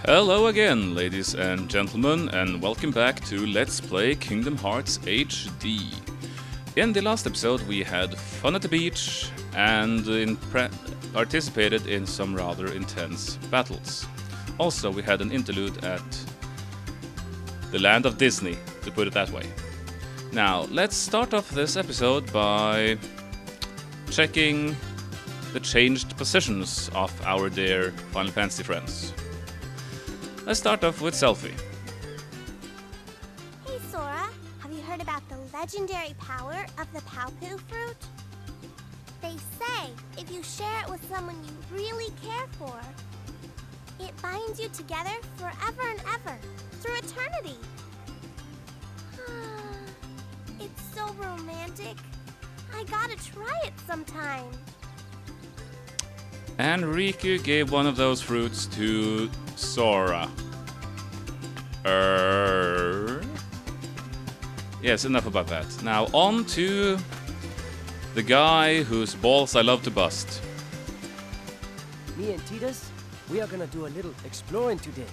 Hello again, ladies and gentlemen, and welcome back to Let's Play Kingdom Hearts HD. In the last episode we had fun at the beach and participated in some rather intense battles. Also, we had an interlude at the land of Disney, to put it that way. Now, let's start off this episode by checking the changed positions of our dear Final Fantasy friends. Let's start off with Selphie. Hey Sora, have you heard about the legendary power of the Paopu fruit? They say if you share it with someone you really care for, it binds you together forever and ever, through eternity. It's so romantic. I gotta try it sometime. And Riku gave one of those fruits to Sora. Yes, enough about that. Now on to the guy whose balls I love to bust. Me and Titus, we are gonna do a little exploring today.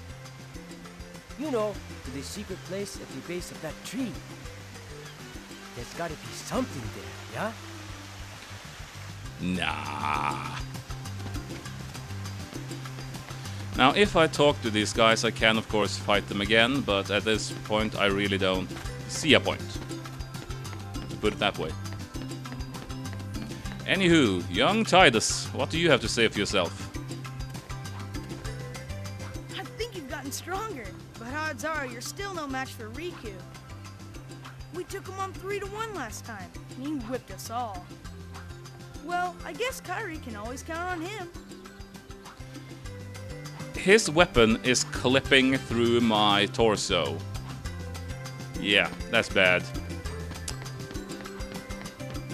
You know, to the secret place at the base of that tree. There's gotta be something there, yeah? Nah. Now, if I talk to these guys, I can of course fight them again, but at this point I really don't see a point, to put it that way. Anywho, young Titus, what do you have to say of yourself? I think you've gotten stronger, but odds are you're still no match for Riku. We took him on 3-1 last time, and he whipped us all. Well, I guess Kairi can always count on him. His weapon is clipping through my torso. Yeah, that's bad.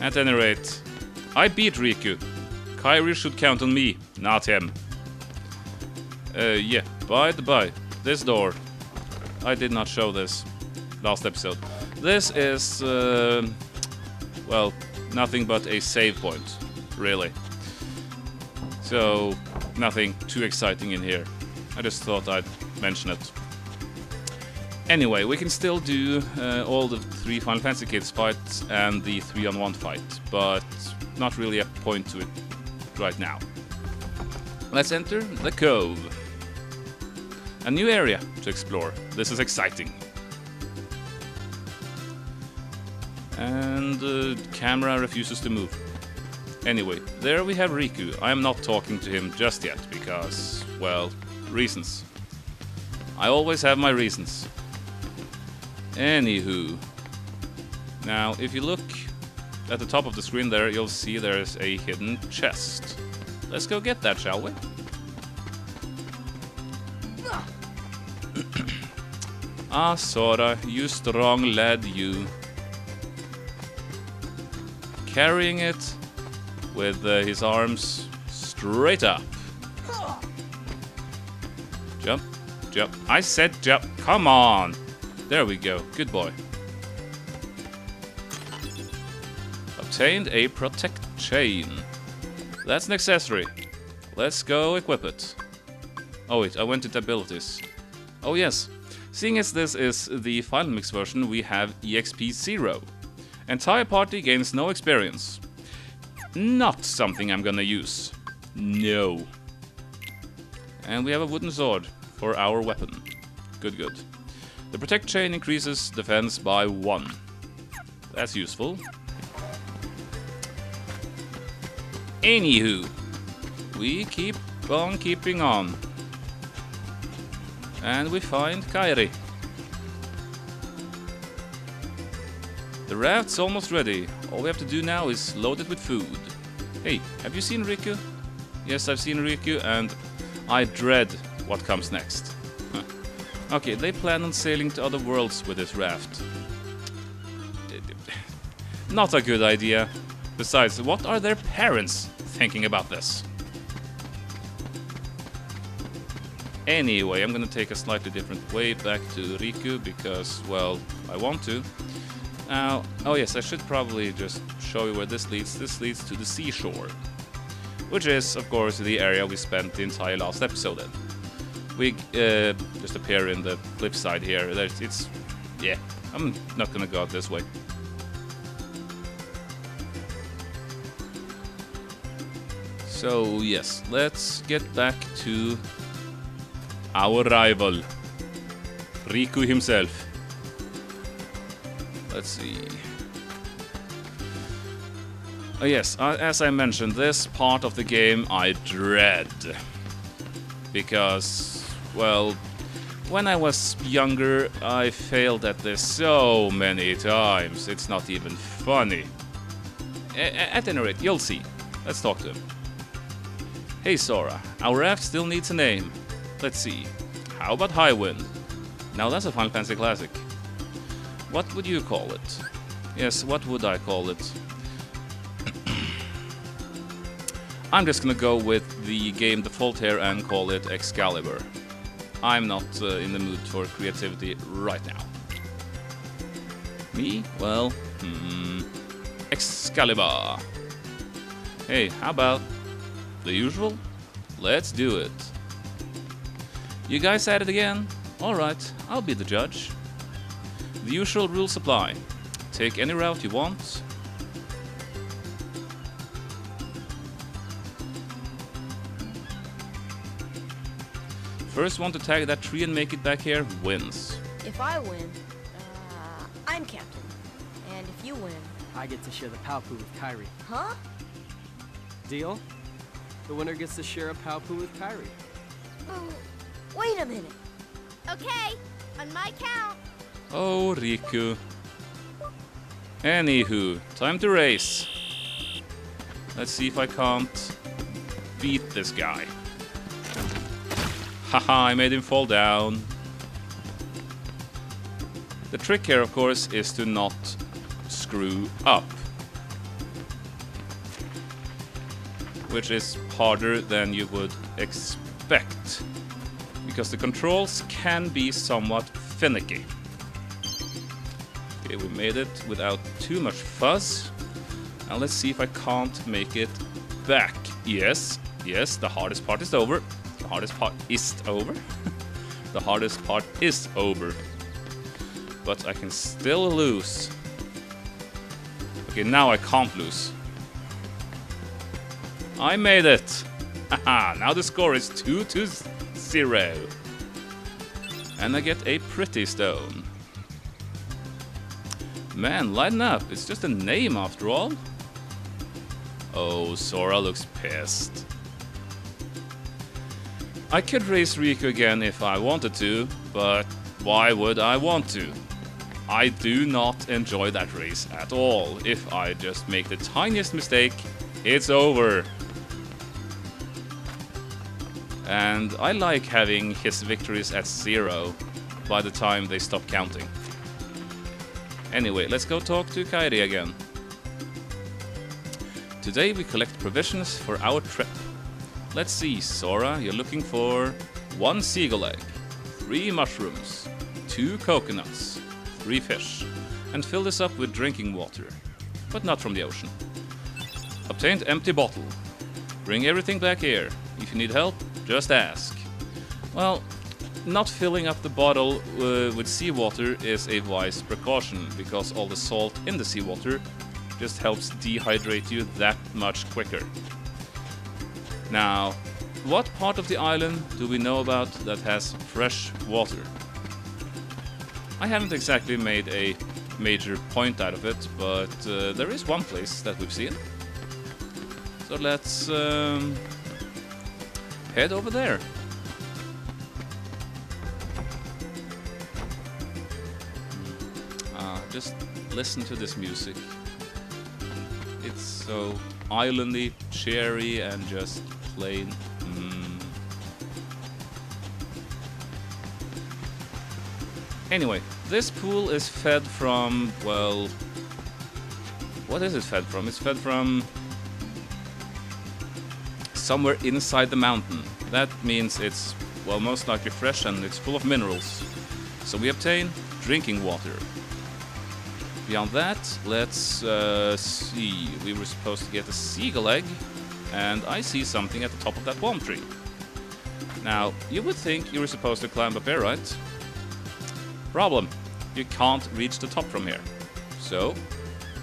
At any rate, I beat Riku. Kairi should count on me, not him. Yeah, by the by, this door. I did not show this last episode. This is, well, nothing but a save point, really. So, nothing too exciting in here. I just thought I'd mention it. Anyway, we can still do all the 3 Final Fantasy Kids fights and the 3-on-1 fight, but not really a point to it right now. Let's enter the cove. A new area to explore. This is exciting. And the camera refuses to move. Anyway, there we have Riku. I am not talking to him just yet, because, well, reasons. I always have my reasons. Anywho. Now, if you look at the top of the screen there, you'll see there's a hidden chest. Let's go get that, shall we? Ah, Sora, you strong lad, you. Carrying it with his arms straight up. Jump, jump. I said jump. Come on. There we go. Good boy. Obtained a protect chain. That's an accessory. Let's go equip it. Oh wait, I went into abilities. Oh yes. Seeing as this is the final mix version, we have EXP 0. Entire party gains no experience. Not something I'm gonna use. No. And we have a wooden sword for our weapon. Good, good. The protect chain increases defense by 1. That's useful. Anywho, we keep on keeping on. And we find Kairi. The raft's almost ready. All we have to do now is load it with food. Hey, have you seen Riku? Yes, I've seen Riku, and I dread what comes next. Okay, they plan on sailing to other worlds with this raft. Not a good idea. Besides, what are their parents thinking about this? Anyway, I'm gonna take a slightly different way back to Riku because, well, I want to. Now, oh yes, I should probably just show you where this leads. This leads to the seashore, which is, of course, the area we spent the entire last episode in. we just appear in the cliffside here. Yeah, I'm not gonna go out this way. So yes, let's get back to our rival, Riku himself. Let's see. Oh yes, as I mentioned, this part of the game I dread. Because, well, when I was younger, I failed at this so many times. It's not even funny. At any rate, you'll see. Let's talk to him. Hey Sora, our raft still needs a name. Let's see. How about High Wind? Now that's a Final Fantasy classic. What would you call it? Yes, what would I call it? I'm just gonna go with the game default here and call it Excalibur. I'm not in the mood for creativity right now. Me? Well, Excalibur. Hey, how about the usual? Let's do it. You guys at it again? Alright, I'll be the judge. The usual rules apply. Take any route you want. First one to tag that tree and make it back here wins. If I win, I'm captain. And if you win... I get to share the Palpu with Kairi. Huh? Deal? The winner gets to share a Palpu with Kairi. Wait a minute. Okay, on my count. Oh, Riku. Anywho, time to race. Let's see if I can't beat this guy. Haha, I made him fall down. The trick here, of course, is to not screw up. Which is harder than you would expect. Because the controls can be somewhat finicky. Okay, we made it without too much fuzz. Now let's see if I can't make it back. Yes, yes, the hardest part is over. The hardest part is over. The hardest part is over. But I can still lose. Okay, now I can't lose. I made it! Haha, now the score is 2-0. And I get a pretty stone. Man, lighten up. It's just a name after all. Oh, Sora looks pissed. I could race Riku again if I wanted to, but why would I want to? I do not enjoy that race at all. If I just make the tiniest mistake, it's over. And I like having his victories at 0 by the time they stop counting. Anyway, let's go talk to Kairi again. Today we collect provisions for our trip. Let's see, Sora, you're looking for 1 seagull egg, 3 mushrooms, 2 coconuts, 3 fish, and fill this up with drinking water, but not from the ocean. Obtained empty bottle. Bring everything back here. If you need help, just ask. Well, not filling up the bottle with seawater is a wise precaution, because all the salt in the seawater just helps dehydrate you that much quicker. Now, what part of the island do we know about that has fresh water? I haven't exactly made a major point out of it, but there is one place that we've seen. So let's head over there. Just listen to this music. It's so islandy, cheery, and just plain. Anyway, this pool is fed from, well, what is it fed from? It's fed from somewhere inside the mountain. That means it's, well, most likely fresh and it's full of minerals. So we obtain drinking water. Beyond that, let's see. We were supposed to get a seagull egg, and I see something at the top of that palm tree. Now, you would think you were supposed to climb up here, right? Problem. You can't reach the top from here. So,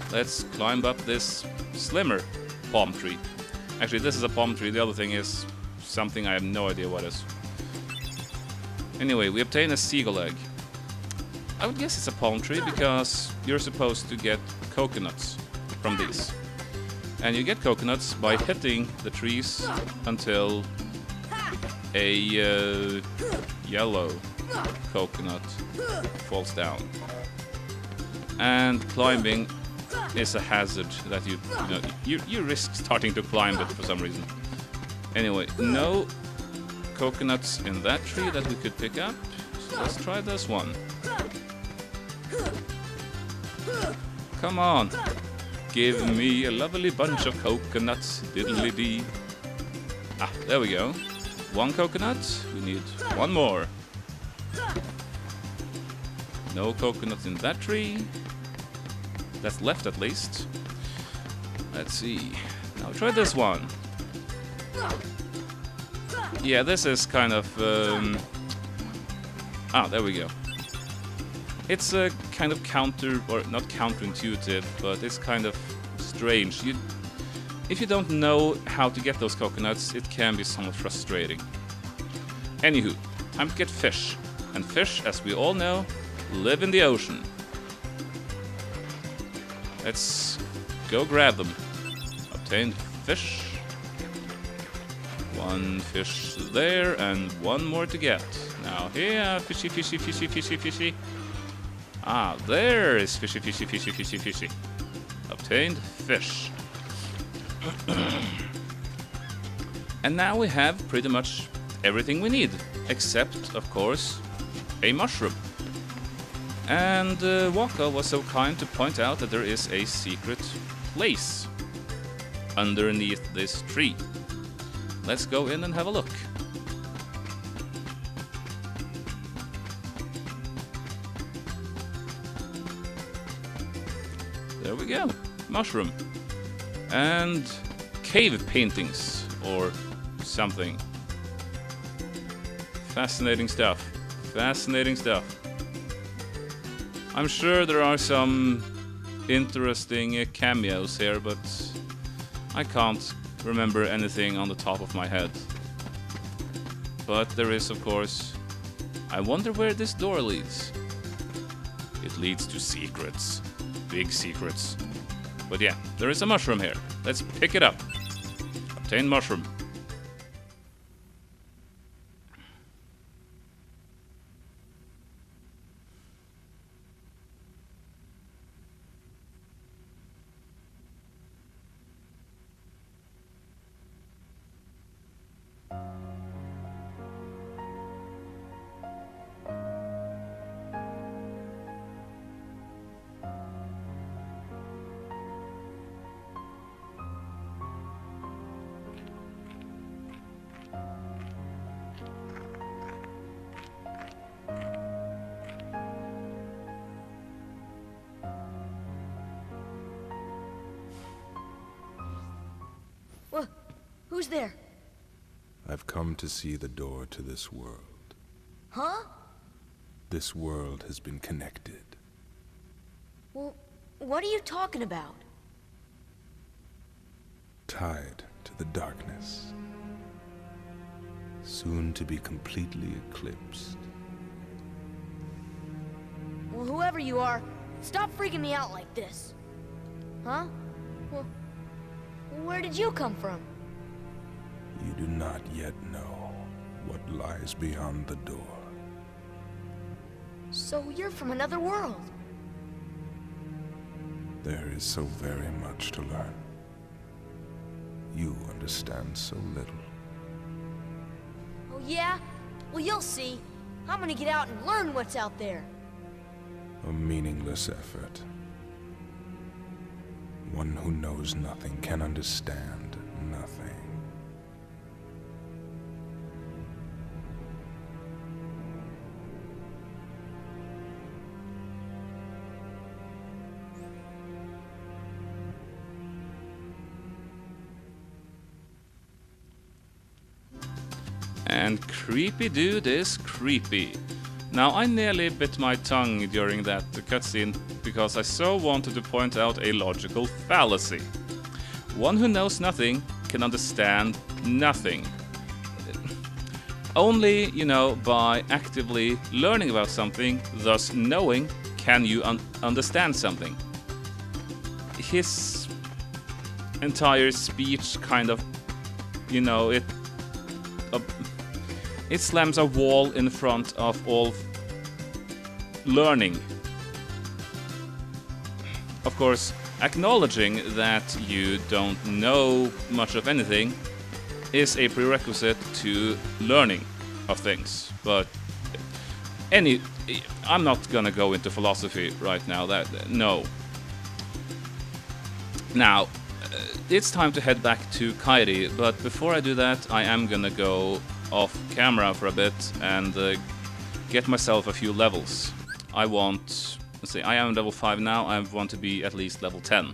let's climb up this slimmer palm tree. Actually, this is a palm tree. The other thing is something I have no idea what is. Anyway, we obtain a seagull egg. I would guess it's a palm tree because you're supposed to get coconuts from these. And you get coconuts by hitting the trees until a yellow coconut falls down. And climbing is a hazard that you risk starting to climb it for some reason. Anyway, no coconuts in that tree that we could pick up, so let's try this one. Come on, give me a lovely bunch of coconuts, diddly-dee. Ah, there we go. One coconut, we need one more. No coconuts in that tree. That's left at least. Let's see. Now try this one. Yeah, this is kind of... there we go. It's a kind of not counterintuitive, but it's kind of strange. If you don't know how to get those coconuts, it can be somewhat frustrating. Anywho, time to get fish. And fish, as we all know, live in the ocean. Let's go grab them. Obtained fish. One fish there, and one more to get. Now here, fishy, fishy, fishy, fishy, fishy. Ah, there is fishy, fishy, fishy, fishy, fishy. Obtained fish. And now we have pretty much everything we need, except, of course, a mushroom. And Waka was so kind to point out that there is a secret place underneath this tree. Let's go in and have a look. There we go, mushroom. And cave paintings, or something. Fascinating stuff, fascinating stuff. I'm sure there are some interesting cameos here, but I can't remember anything on the top of my head. But there is, of course... I wonder where this door leads. It leads to secrets. Big secrets. But yeah, there is a mushroom here. Let's pick it up. Obtain mushroom. Well, who's there? I've come to see the door to this world. Huh? This world has been connected. Well, what are you talking about? Tied to the darkness. Soon to be completely eclipsed. Well, whoever you are, stop freaking me out like this. Huh? Well, where did you come from? You do not yet know what lies beyond the door. So you're from another world. There is so very much to learn. You understand so little. Oh yeah? Well, you'll see. I'm gonna get out and learn what's out there. A meaningless effort. One who knows nothing can understand nothing. and creepy dude is creepy. Now, I nearly bit my tongue during that cutscene because I so wanted to point out a logical fallacy. One who knows nothing can understand nothing. Only, you know, by actively learning about something, thus knowing, can you understand something. His entire speech kind of, you know, it slams a wall in front of all learning. Of course, acknowledging that you don't know much of anything is a prerequisite to learning of things. But I'm not gonna go into philosophy right now. No. Now, it's time to head back to Kairi, but before I do that, I am gonna go off camera for a bit and get myself a few levels. I want, let's see, I am level 5 now, I want to be at least level 10.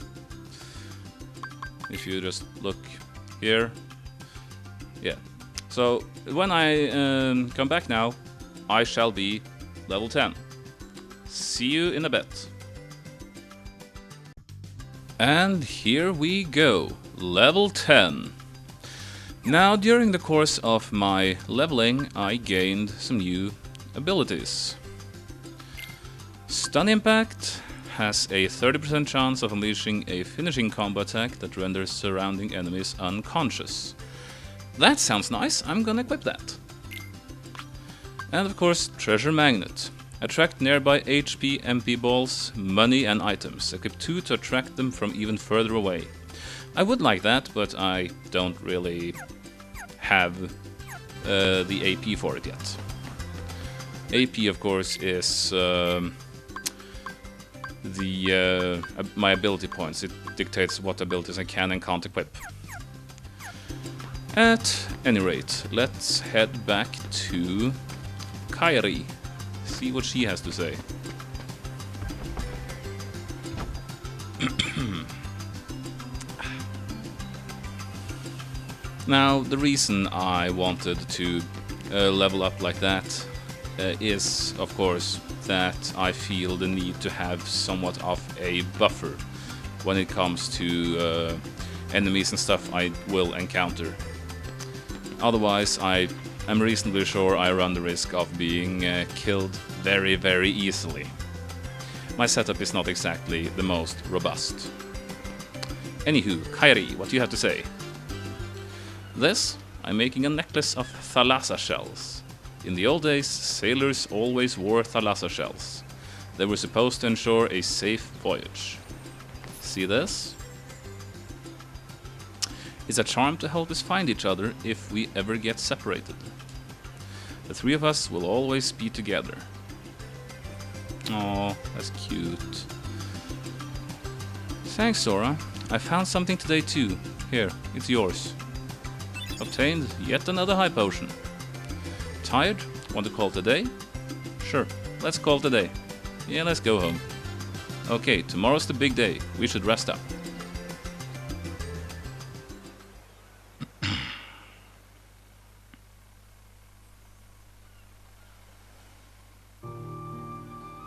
If you just look here, yeah. So when I come back now, I shall be level 10. See you in a bit. And here we go, level 10. Now, during the course of my leveling, I gained some new abilities. Stun Impact has a 30% chance of unleashing a finishing combo attack that renders surrounding enemies unconscious. That sounds nice, I'm gonna equip that. And of course, Treasure Magnet. Attract nearby HP, MP balls, money and items. Equip 2 to attract them from even further away. I would like that, but I don't really have the AP for it yet. AP, of course, is my ability points. It dictates what abilities I can and can't equip. At any rate, let's head back to Kairi. See what she has to say. Now, the reason I wanted to level up like that is, of course, that I feel the need to have somewhat of a buffer when it comes to enemies and stuff I will encounter. Otherwise, I'm reasonably sure I run the risk of being killed very, very easily. My setup is not exactly the most robust. Anywho, Kairi, what do you have to say? This, I'm making a necklace of thalassa shells. In the old days, sailors always wore thalassa shells. They were supposed to ensure a safe voyage. See this? It's a charm to help us find each other if we ever get separated. The three of us will always be together. Oh, that's cute. Thanks, Sora. I found something today too. Here, it's yours. Obtained yet another high potion. Tired? Want to call it a day? Sure, let's call it a day. Yeah, let's go home. Okay, tomorrow's the big day. We should rest up.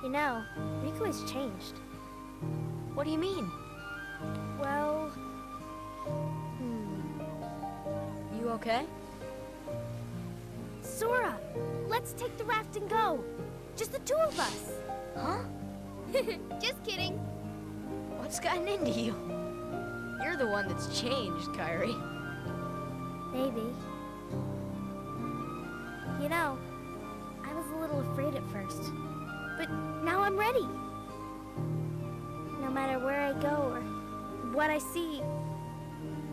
You know, Riku has changed. What do you mean? Well, You okay? Sora, let's take the raft and go. Just the two of us. Huh? Just kidding. What's gotten into you? You're the one that's changed, Kairi. Maybe. You know, I was a little afraid at first, but now I'm ready. No matter where I go or what I see,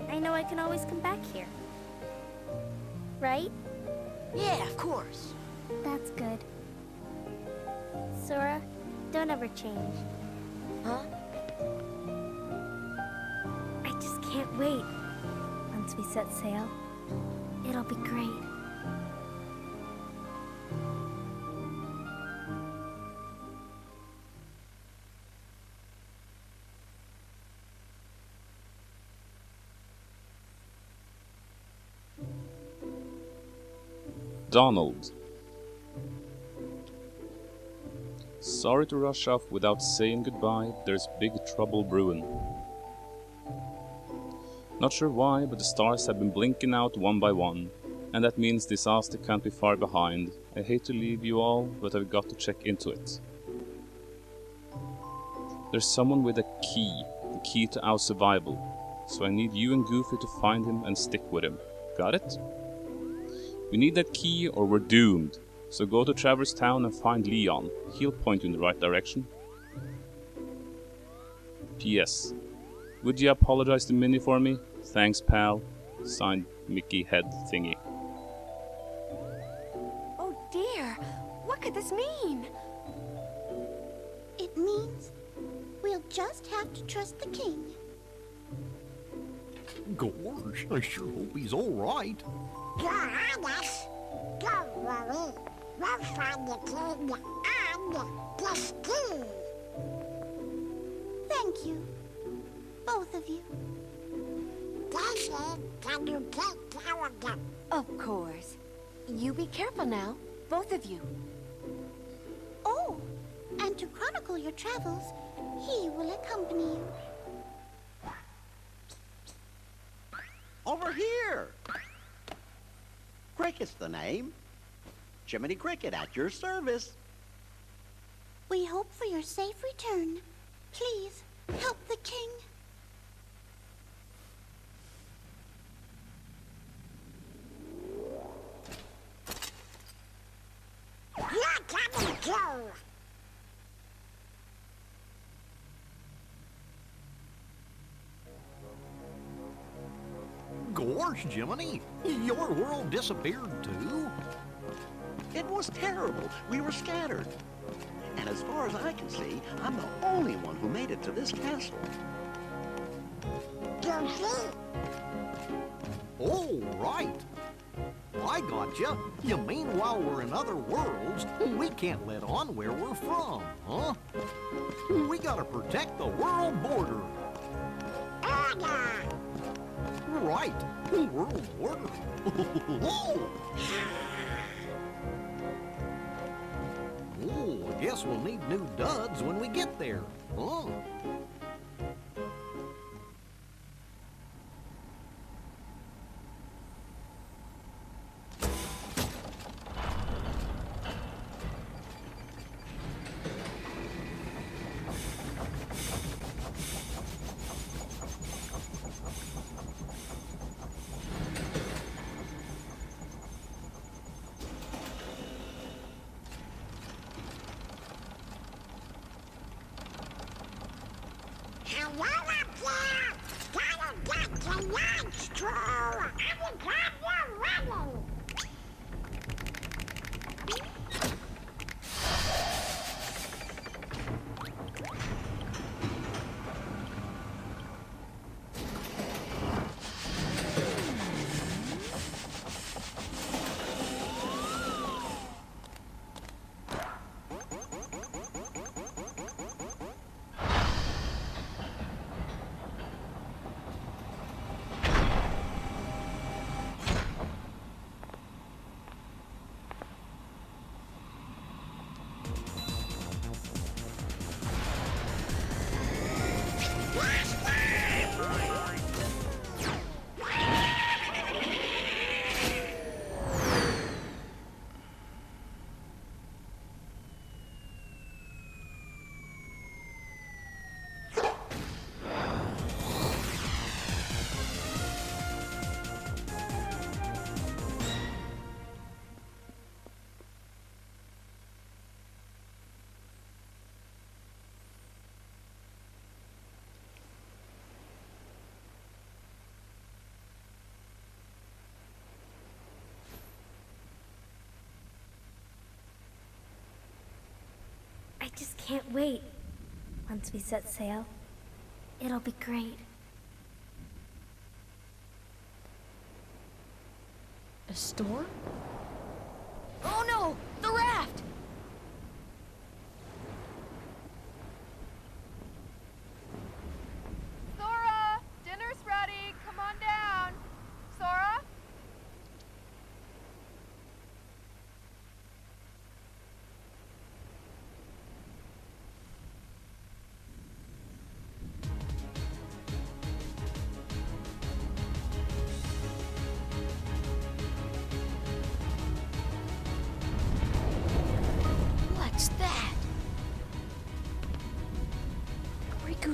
I know I can always come back here. Right? Yeah, of course. That's good. Sora, don't ever change. Huh? I just can't wait. Once we set sail, it'll be great. Donald. Sorry to rush off without saying goodbye, there's big trouble brewing. Not sure why, but the stars have been blinking out one by one, and that means disaster can't be far behind. I hate to leave you all, but I've got to check into it. There's someone with a key, the key to our survival, so I need you and Goofy to find him and stick with him. Got it? We need that key or we're doomed, so go to Traverse Town and find Leon. He'll point you in the right direction. P.S. Would you apologize to Minnie for me? Thanks, pal. Signed, Mickey Head Thingy. Oh dear, what could this mean? It means we'll just have to trust the king. Gorge, I sure hope he's all right. Johannes, don't worry. We'll find the king and the ski. Thank you, both of you. Daisy, can you take care of them? Of course. You be careful now, both of you. Oh, and to chronicle your travels, he will accompany you. Over here! Cricket's the name. Jiminy Cricket at your service. We hope for your safe return. Please, help the king. You're coming too. Gorge, Jiminy, your world disappeared too? It was terrible. We were scattered. And as far as I can see, I'm the only one who made it to this castle. Goofy, Oh, right. I gotcha. You mean while we're in other worlds, we can't let on where we're from, huh? We gotta protect the world border. order. Right. World border. Oh, I guess we'll need new duds when we get there, huh? Hello up there. Gotta get to lunch, True. I'm glad you're running. I just can't wait. Once we set sail, it'll be great. A storm? Oh no! The raft! Sora! Dinner's ready! Come on down! Sora?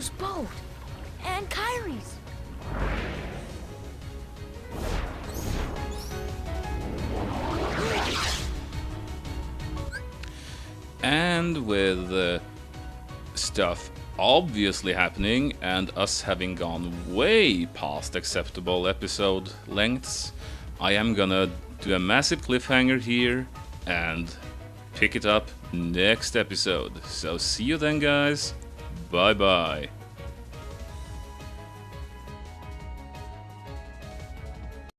Riku's boat! And Kyrie's! And with stuff obviously happening and us having gone way past acceptable episode lengths, I am gonna do a massive cliffhanger here and pick it up next episode. So see you then, guys. Bye bye.